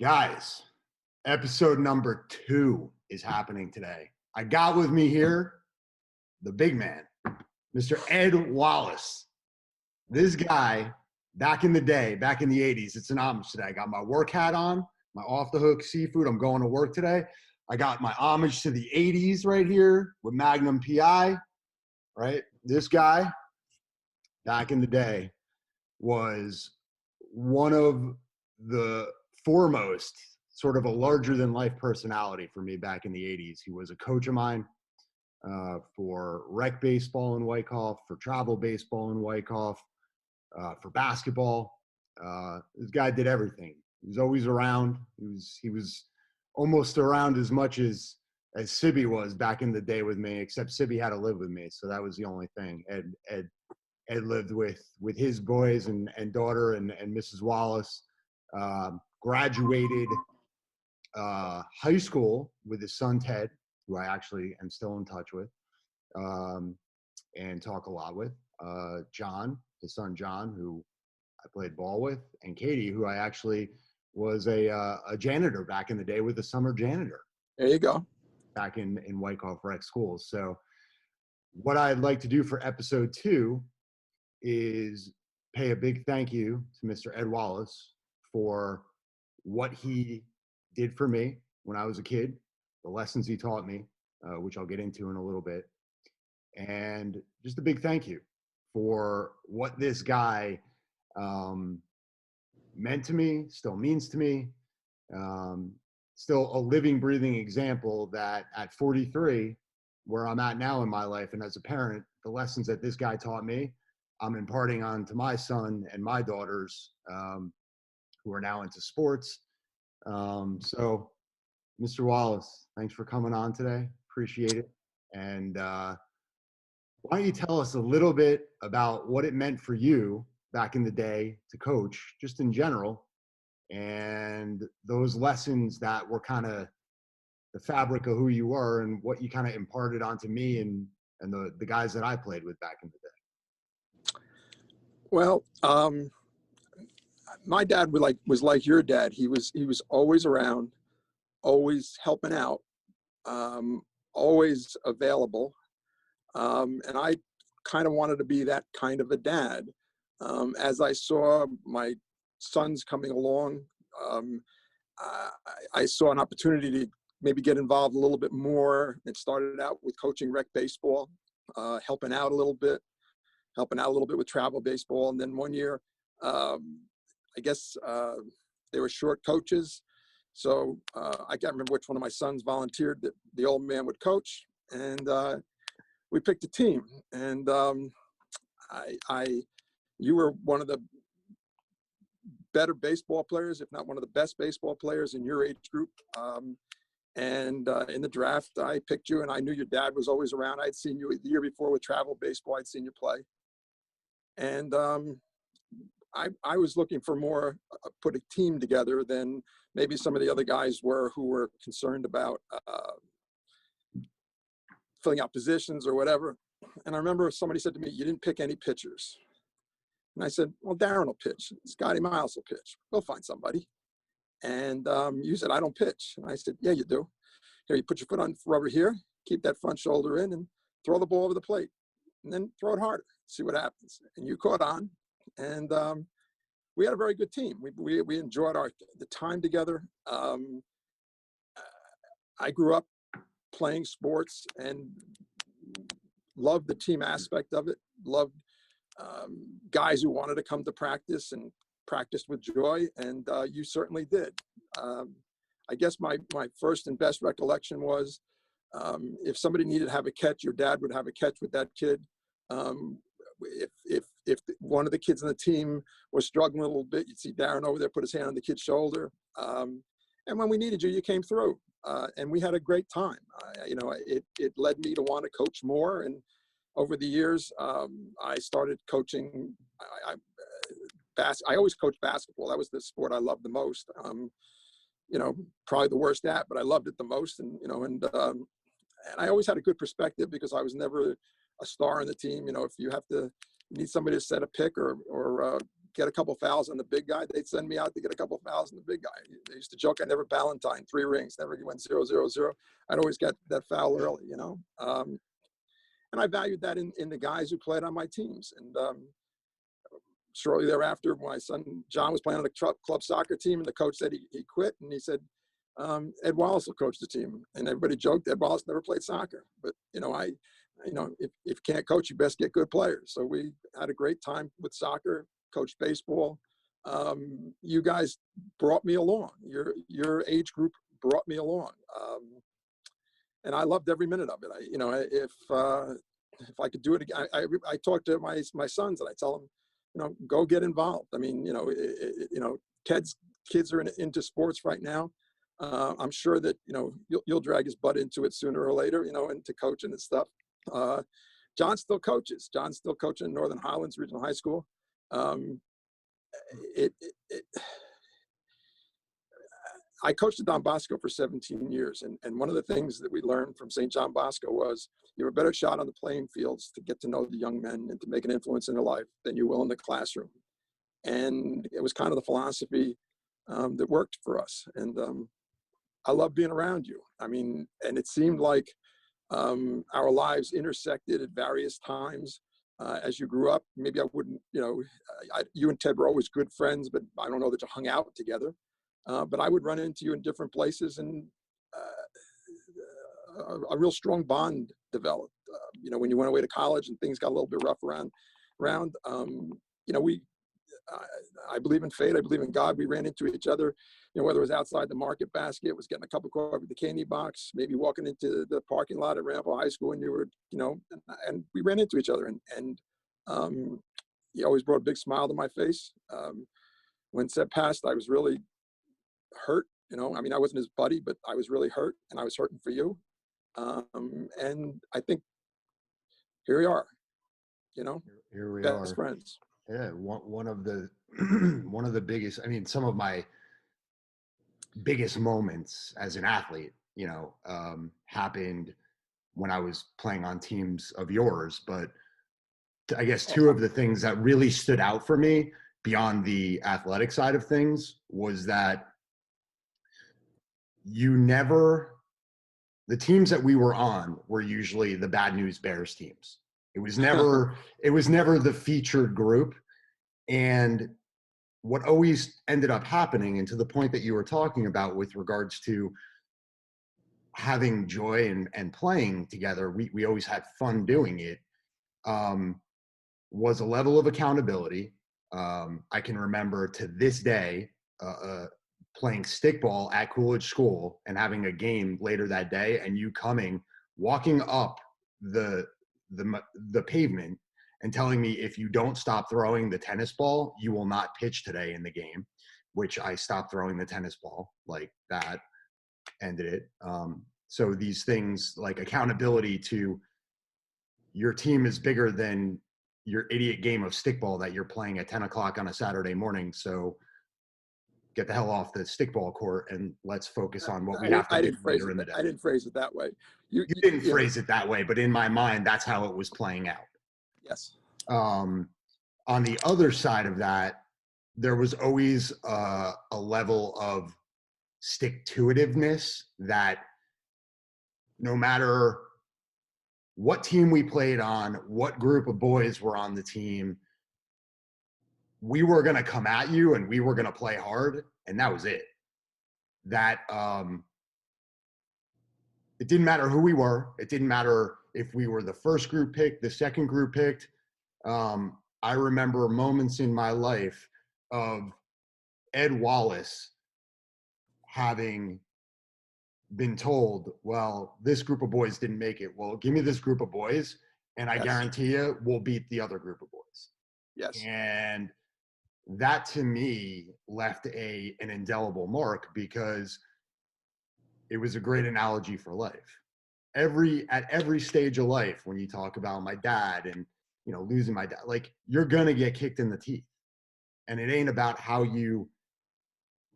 Guys, episode number 2 is happening today. I got with me here the big man, Mr. Ed Wallace. This guy, back in the day, back in the 80s, it's an homage today. I got my work hat on, my off the hook seafood. I'm going to work today. I got my homage to the 80s right here with Magnum PI, right? This guy, back in the day, was one of the foremost, sort of a larger than life personality for me back in the 80s. He was a coach of mine for rec baseball in Wyckoff, for travel baseball in Wyckoff, for basketball. This guy did everything. He was always around. He was almost around as much as Sibby was back in the day with me, except Sibby had to live with me, so that was the only thing. Ed lived with his boys and daughter and Mrs. Wallace. Graduated high school with his son Ted, who I actually am still in touch with and talk a lot with. John, his son John, who I played ball with, and Katie, who I actually was a janitor back in the day, with a summer janitor. There you go. Back in Wyckoff Rec Schools. So what I'd like to do for episode 2 is pay a big thank you to Mr. Ed Wallace for what he did for me when I was a kid, the lessons he taught me, which I'll get into in a little bit, and just a big thank you for what this guy meant to me, still means to me, still a living, breathing example that at 43, where I'm at now in my life, and as a parent, the lessons that this guy taught me, I'm imparting on to my son and my daughters, who are now into sports. So, Mr. Wallace, thanks for coming on today. Appreciate it. And why don't you tell us a little bit about what it meant for you back in the day to coach, just in general, and those lessons that were kind of the fabric of who you were and what you kind of imparted onto me and the guys that I played with back in the day. Well, my dad was like your dad. He was always around, always helping out, always available. And I kind of wanted to be that kind of a dad. As I saw my sons coming along, I saw an opportunity to maybe get involved a little bit more. It started out with coaching rec baseball, helping out a little bit with travel baseball. And then one year, I guess they were short coaches. So I can't remember which one of my sons volunteered that the old man would coach. And we picked a team. And you were one of the better baseball players, if not one of the best baseball players in your age group. And in the draft, I picked you, and I knew your dad was always around. I'd seen you the year before with travel baseball. I'd seen you play. And I was looking for more, put a team together than maybe some of the other guys who were concerned about filling out positions or whatever. And I remember somebody said to me, "You didn't pick any pitchers." And I said, "Well, Darren will pitch. Scotty Miles will pitch. We'll find somebody." And you said, "I don't pitch." And I said, "Yeah, you do. Here, you put your foot on rubber here, keep that front shoulder in, and throw the ball over the plate. And then throw it harder, see what happens." And you caught on. And we had a very good team. We enjoyed the time together. I grew up playing sports and loved the team aspect of it. Loved guys who wanted to come to practice and practiced with joy, and you certainly did. I guess my first and best recollection was if somebody needed to have a catch, your dad would have a catch with that kid. If one of the kids on the team was struggling a little bit, you'd see Darren over there put his hand on the kid's shoulder. And when we needed you, you came through. And we had a great time. It led me to want to coach more. And over the years, I started coaching. I always coached basketball. That was the sport I loved the most. Probably the worst at, but I loved it the most. And I always had a good perspective because I was never a star on the team. If you need somebody to set a pick or get a couple fouls on the big guy, they'd send me out to get a couple fouls on the big guy. They used to joke I never Valentine, 3 rings, never went 0-0-0. I'd always get that foul early, you know. And I valued that in the guys who played on my teams. And shortly thereafter, my son John was playing on a club soccer team, and the coach said he quit, and he said, Ed Wallace will coach the team. And everybody joked Ed Wallace never played soccer. But, you know, if you can't coach, you best get good players. So we had a great time with soccer, coached baseball. You guys brought me along. Your age group brought me along. And I loved every minute of it. If I could do it again, I talk to my sons and I tell them, you know, go get involved. I mean, kids are into sports right now. I'm sure that, you know, you'll drag his butt into it sooner or later, you know, into coaching and stuff. John still coaches. John's still coaching Northern Highlands Regional High School. I coached at Don Bosco for 17 years. And one of the things that we learned from St. John Bosco was you have a better shot on the playing fields to get to know the young men and to make an influence in their life than you will in the classroom. And it was kind of the philosophy that worked for us. And I love being around you. I mean, and it seemed like our lives intersected at various times as you grew up. Maybe I wouldn't, you know, you and Ted were always good friends, but I don't know that you hung out together. But I would run into you in different places, and a real strong bond developed. You know, when you went away to college and things got a little bit rough around, you know, I believe in fate. I believe in God. We ran into each other, you know, whether it was outside the market basket, was getting a cup of coffee at the candy box, maybe walking into the parking lot at Ramble High School, and you were, you know, and we ran into each other, and he always brought a big smile to my face. When Seb passed, I was really hurt. You know, I mean, I wasn't his buddy, but I was really hurt, and I was hurting for you. And I think here we are. You know, here we best are. friends. Yeah, one of the one of the biggest. I mean, some of my biggest moments as an athlete, you know, happened when I was playing on teams of yours. But I guess two of the things that really stood out for me beyond the athletic side of things was that the teams that we were on were usually the Bad News Bears teams. It was never the featured group. And what always ended up happening, and to the point that you were talking about with regards to having joy and playing together, we always had fun doing it, was a level of accountability. I can remember to this day playing stickball at Coolidge School and having a game later that day, and you walking up the pavement and telling me, if you don't stop throwing the tennis ball, you will not pitch today in the game, which I stopped throwing the tennis ball. Like, that ended it. So these things like accountability to your team is bigger than your idiot game of stickball that you're playing at 10 o'clock on a Saturday morning. So get the hell off the stickball court and let's focus on what we have to do later in the day. I didn't phrase it that way. You didn't phrase it that way, but in my mind, that's how it was playing out. Yes. On the other side of that, there was always a level of stick-to-itiveness that no matter what team we played on, what group of boys were on the team, we were going to come at you and we were going to play hard, and that was it. That it didn't matter who we were. It didn't matter if we were the first group picked, the second group picked. I remember moments in my life of Ed Wallace having been told, well, this group of boys didn't make it. Well, give me this group of boys, and I guarantee you we'll beat the other group of boys. Yes. And that to me left an indelible mark, because it was a great analogy for life. At every stage of life, when you talk about my dad and, you know, losing my dad, like, you're going to get kicked in the teeth. And it ain't about how you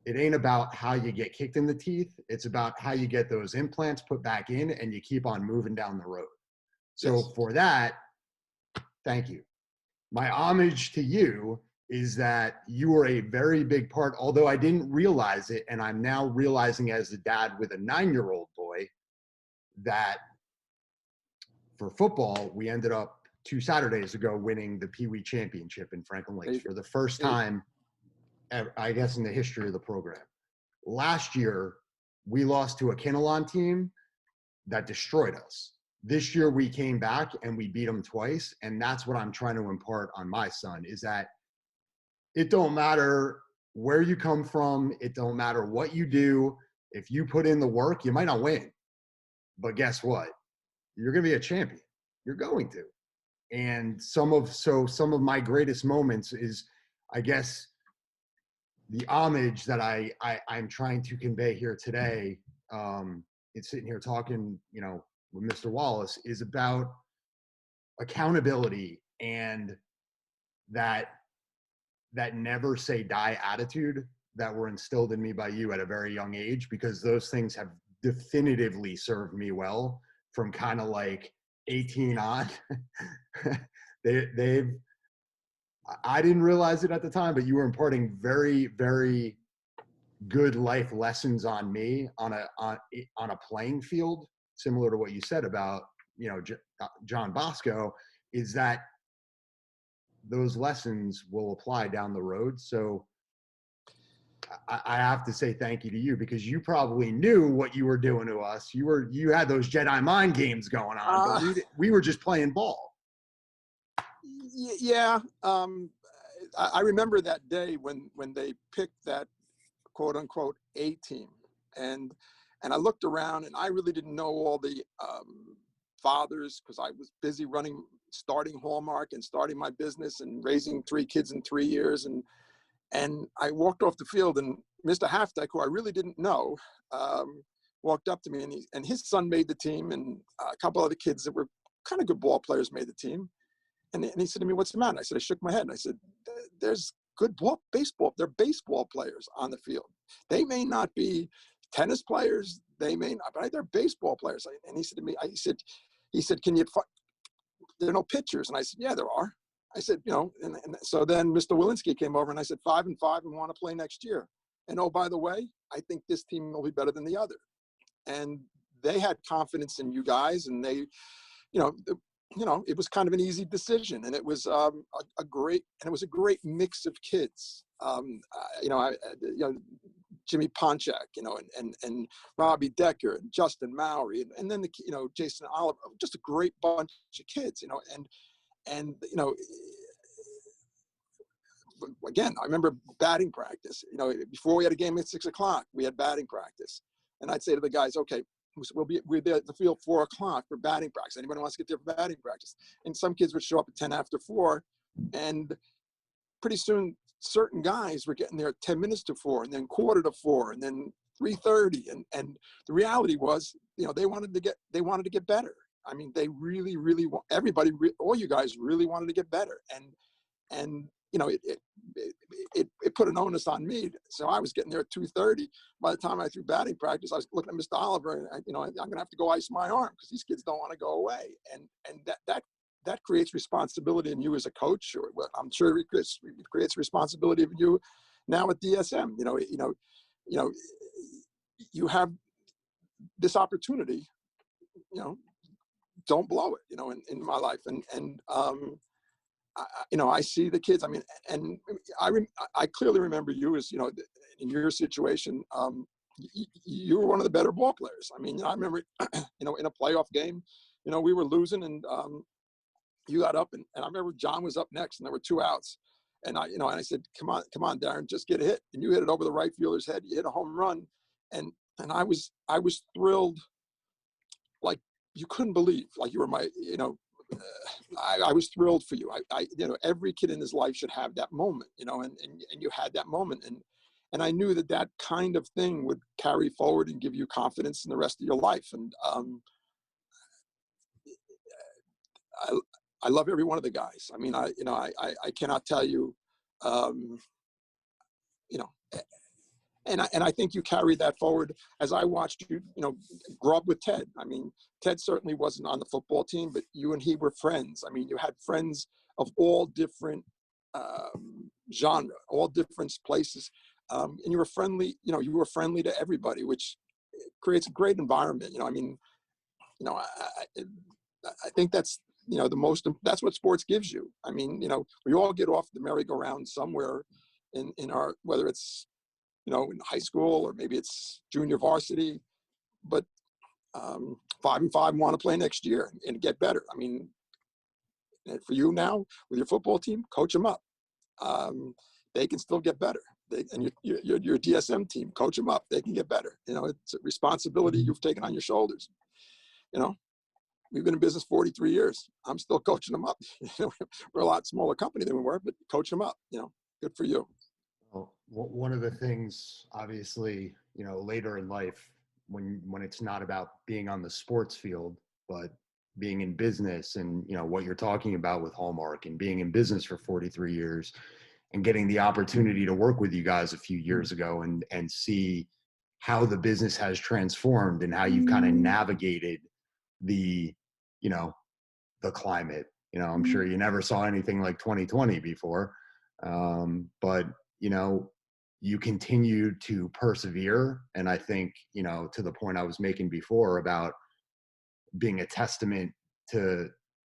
get kicked in the teeth. It's about how you get those implants put back in and you keep on moving down the road. So For that, thank you. My homage to you is that you were a very big part, although I didn't realize it, and I'm now realizing as a dad with a 9-year-old boy that for football, we ended up 2 Saturdays ago winning the Pee Wee Championship in Franklin Lakes for the first time, I guess, in the history of the program. Last year, we lost to a Kinnelon team that destroyed us. This year, we came back and we beat them twice, and that's what I'm trying to impart on my son, is that it don't matter where you come from. It don't matter what you do. If you put in the work, you might not win. But guess what? You're going to be a champion. You're going to. And some of my greatest moments is, I guess, the homage that I'm trying to convey here today. It's sitting here talking, with Mr. Wallace, is about accountability and that never say die attitude that were instilled in me by you at a very young age, because those things have definitively served me well from kind of like 18 on. I didn't realize it at the time, but you were imparting very, very good life lessons on me on a playing field, similar to what you said about, John Bosco, is that those lessons will apply down the road. So I have to say thank you to you, because you probably knew what you were doing to us. You had those Jedi mind games going on, but we were just playing ball. Yeah. I remember that day when they picked that quote unquote A team, and I looked around and I really didn't know all the fathers, because I was busy starting Hallmark and starting my business and raising 3 kids in 3 years. And I walked off the field, and Mr. Halfdeck, who I really didn't know, walked up to me, and his son made the team, and a couple other kids that were kind of good ball players made the team. And he said to me, "What's the matter?" I said, I shook my head, and I said, "There's good baseball. They're baseball players on the field. They may not be tennis players. They may not, but they're baseball players." And he said to me, he said, there are no pitchers? And I said, "Yeah, there are." I said, and so then Mr. Walensky came over, and I said, 5-5 and want to play next year. And oh, by the way, I think this team will be better than the other. And they had confidence in you guys, and they, it was kind of an easy decision, and it was a great mix of kids. Jimmy Ponchak, and Robbie Decker and Justin Mowry, and then Jason Oliver, just a great bunch of kids, and again, I remember batting practice. Before we had a game at 6 o'clock, we had batting practice, and I'd say to the guys, "Okay, we're there at the field 4 o'clock for batting practice. Anybody wants to get there for batting practice?" And some kids would show up at 10 after 4, and pretty soon certain guys were getting there at 10 minutes to 4, and then quarter to 4, and then 3:30. And the reality was, they wanted to get better. I mean, they really, really want, everybody, all you guys really wanted to get better. And it put an onus on me. So I was getting there at 2:30. By the time I threw batting practice, I was looking at Mr. Oliver, and I'm going to have to go ice my arm, because these kids don't want to go away. And that creates responsibility in you as a coach, or I'm sure it creates responsibility of you now at DSM. You have this opportunity. Don't blow it. In my life, and I see the kids. I mean, and I clearly remember you as, in your situation, you were one of the better ball players. I mean, I remember, in a playoff game, we were losing, and you got up, and I remember John was up next, and there were 2 outs, and I said, come on, Darren, just get a hit. And you hit it over the right fielder's head. You hit a home run, and I was thrilled, like you couldn't believe, like you were my, I was thrilled for you. Every kid in his life should have that moment, and you had that moment, and I knew that kind of thing would carry forward and give you confidence in the rest of your life. And I love every one of the guys. I mean, I cannot tell you, and I think you carried that forward as I watched you, grow up with Ted. I mean, Ted certainly wasn't on the football team, but you and he were friends. I mean, you had friends of all different genre, all different places. And you were friendly, you were friendly to everybody, which creates a great environment. I mean, I think that's, that's what sports gives you. I mean, we all get off the merry-go-round somewhere in our, whether it's, in high school or maybe it's junior varsity, but 5-5 want to play next year and get better. I mean, for you now with your football team, coach them up. They can still get better. And your DSM team, coach them up. They can get better. It's a responsibility you've taken on your shoulders. We've been in business 43 years. I'm still coaching them up. We're a lot smaller company than we were, but coach them up. Good for you. Well, one of the things, obviously, later in life, when it's not about being on the sports field, but being in business and, what you're talking about with Hallmark and being in business for 43 years and getting the opportunity to work with you guys a few years ago and see how the business has transformed and how you've kind of navigated the climate. I'm sure you never saw anything like 2020 before. But you continue to persevere. And I think, to the point I was making before about being a testament to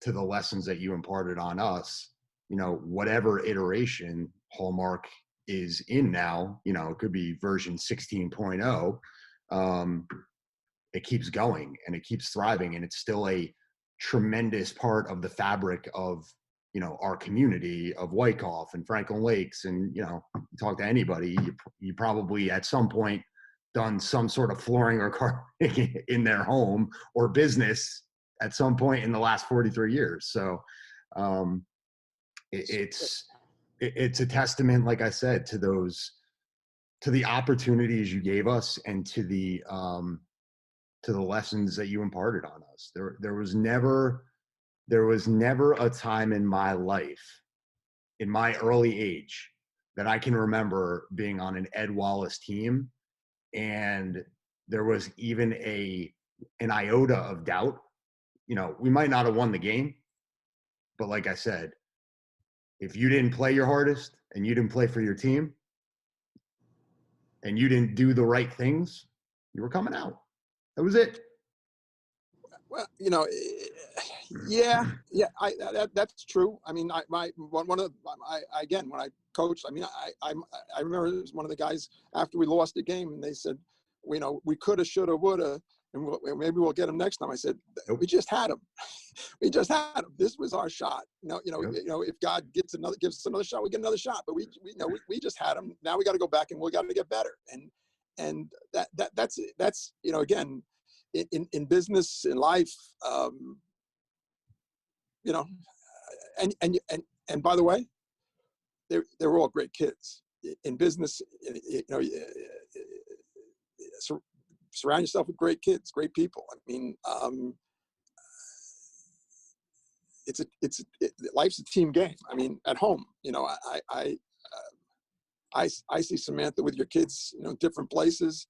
the lessons that you imparted on us, whatever iteration Hallmark is in now, it could be version 16.0. It keeps going and it keeps thriving, and it's still a tremendous part of the fabric of, our community of Wyckoff and Franklin Lakes. And, talk to anybody, you probably at some point done some sort of flooring or carpeting in their home or business at some point in the last 43 years. So it's a testament, like I said, to the opportunities you gave us and to the lessons that you imparted on us. There was never a time in my life, in my early age, that I can remember being on an Ed Wallace team and there was even an iota of doubt. We might not have won the game, but like I said, if you didn't play your hardest and you didn't play for your team and you didn't do the right things, you were coming out. That was it. Well, that's true. I mean, when I coached, I mean, I remember it was one of the guys after we lost the game, and they said, we coulda, shoulda, woulda, and maybe we'll get him next time. I said, we just had him. We just had him. This was our shot. If God gives us another shot, we get another shot. But we just had him. Now we got to go back and we got to get better. And that's again, in business, in life, and by the way, they were all great kids. In business, surround yourself with great kids, great people. I mean, life's a team game. I mean, at home, I see Samantha with your kids, different places,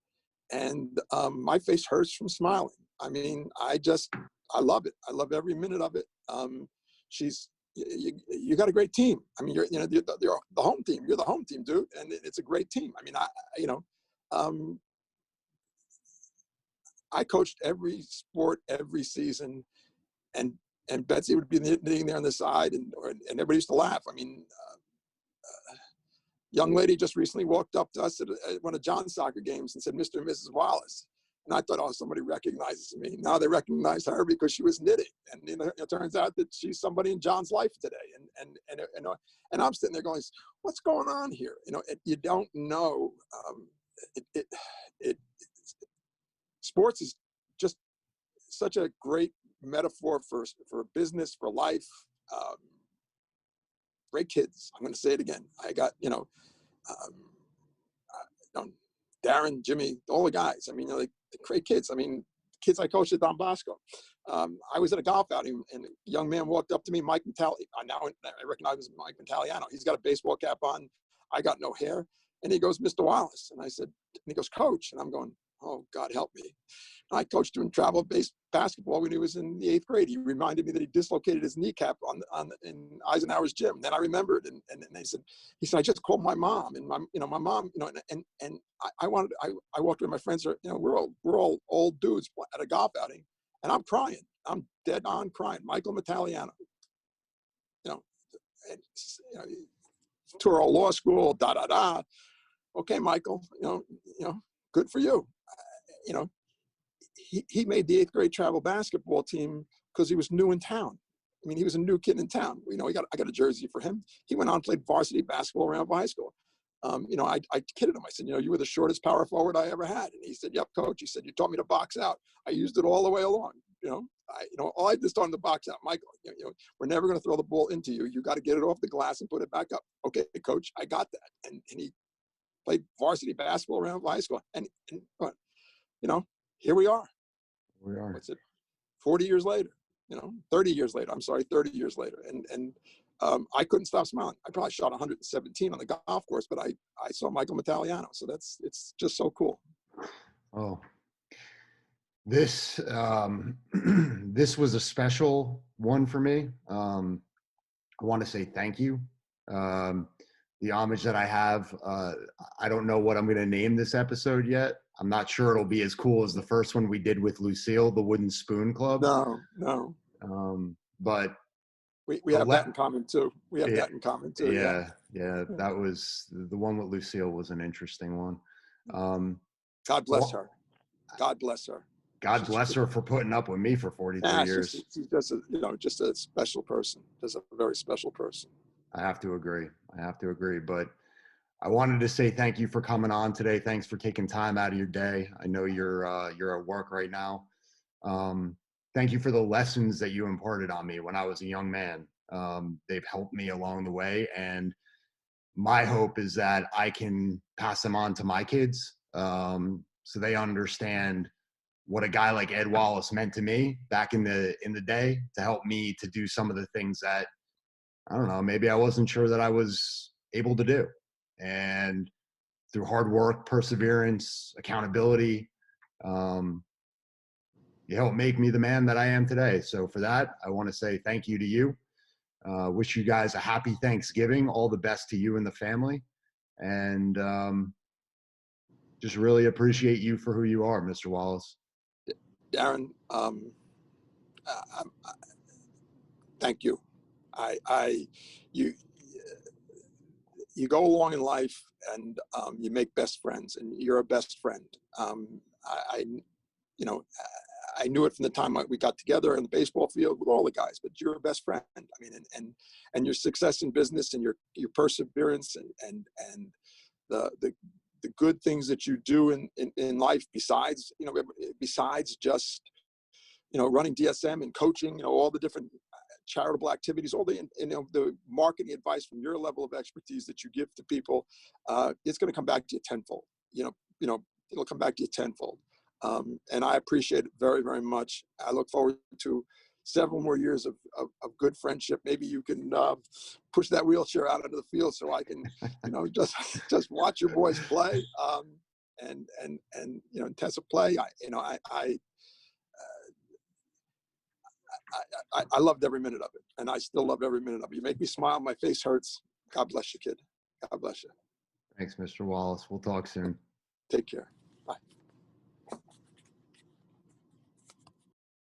and my face hurts from smiling. I mean, I love it. I love every minute of it. You got a great team. I mean, you're the home team. You're the home team, dude, and it's a great team. I mean, I coached every sport every season, and Betsy would be knitting there on the side, and everybody used to laugh. I mean, young lady just recently walked up to us at one of John's soccer games and said, "Mr. and Mrs. Wallace." And I thought, oh, somebody recognizes me. Now they recognize her because she was knitting. And it turns out that she's somebody in John's life today. And I'm sitting there going, what's going on here? You don't know. Sports is just such a great metaphor for business, for life. Great kids. I'm going to say it again. I got, Darren, Jimmy, all the guys. I mean, the great kids. I mean, kids I coached at Don Bosco. I was at a golf outing, and a young man walked up to me, Mike Metalli. Now I recognize him as Mike Metalliano. He's got a baseball cap on. I got no hair. And he goes, "Mr. Wallace." And I said, and he goes, "Coach." And I'm going, Oh, God help me. I coached him in travel-based basketball when he was in the 8th grade. He reminded me that he dislocated his kneecap in Eisenhower's gym. Then I remembered, and he said, I just called my mom, and my mom, and I walked with my friends. We're all old dudes at a golf outing, and I'm crying. I'm dead on crying. Michael Italiano, and, tour all law school, da da da. Okay, Michael, good for you. He made the 8th grade travel basketball team because he was new in town. I mean, he was a new kid in town. I got a jersey for him. He went on and played varsity basketball around high school. I kidded him. I said, you were the shortest power forward I ever had. And he said, yep, coach. He said, you taught me to box out. I used it all the way along. All I did is taught him to box out. Michael, we're never going to throw the ball into you. You got to get it off the glass and put it back up. Okay, coach, I got that. And he played varsity basketball around high school. And here we are. What's it? 40 years later, 30 years later. I'm sorry, 30 years later. And I couldn't stop smiling. I probably shot 117 on the golf course, but I saw Michael Italiano. So it's just so cool. Oh, this this was a special one for me. I want to say thank you. The homage that I have, I don't know what I'm going to name this episode yet. I'm not sure it'll be as cool as the first one we did with Lucille, the Wooden Spoon Club. No. But we have that in common too. That in common too. Yeah. That was the one with Lucille was an interesting one. God bless her. God bless her. God bless her for putting up with me for 43 years. She's just a special person. Just a very special person. I have to agree. But I wanted to say thank you for coming on today. Thanks for taking time out of your day. I know you're at work right now. Thank you for the lessons that you imparted on me when I was a young man. They've helped me along the way. And my hope is that I can pass them on to my kids so they understand what a guy like Ed Wallace meant to me back in the day to help me to do some of the things that, I don't know, maybe I wasn't sure that I was able to do. And through hard work, perseverance, accountability, you helped make me the man that I am today. So for that, I want to say thank you to you. Wish you guys a happy Thanksgiving. All the best to you and the family. And just really appreciate you for who you are, Mr. Wallace. Darren, thank you. You go along in life and you make best friends, and you're a best friend. I knew it from the time we got together in the baseball field with all the guys, but you're a best friend. I mean, and your success in business and your perseverance and the good things that you do in life besides just, running DSM and coaching, all the different charitable activities, all the, the marketing advice from your level of expertise that you give to people, it's going to come back to you tenfold. It'll come back to you tenfold. And I appreciate it very, very much. I look forward to several more years of good friendship. Maybe you can push that wheelchair out into the field so I can, just watch your boys play. And Tessa play. I loved every minute of it, and I still love every minute of it. You make me smile. My face hurts. God bless you, kid. God bless you. Thanks, Mr. Wallace. We'll talk soon. Take care. Bye.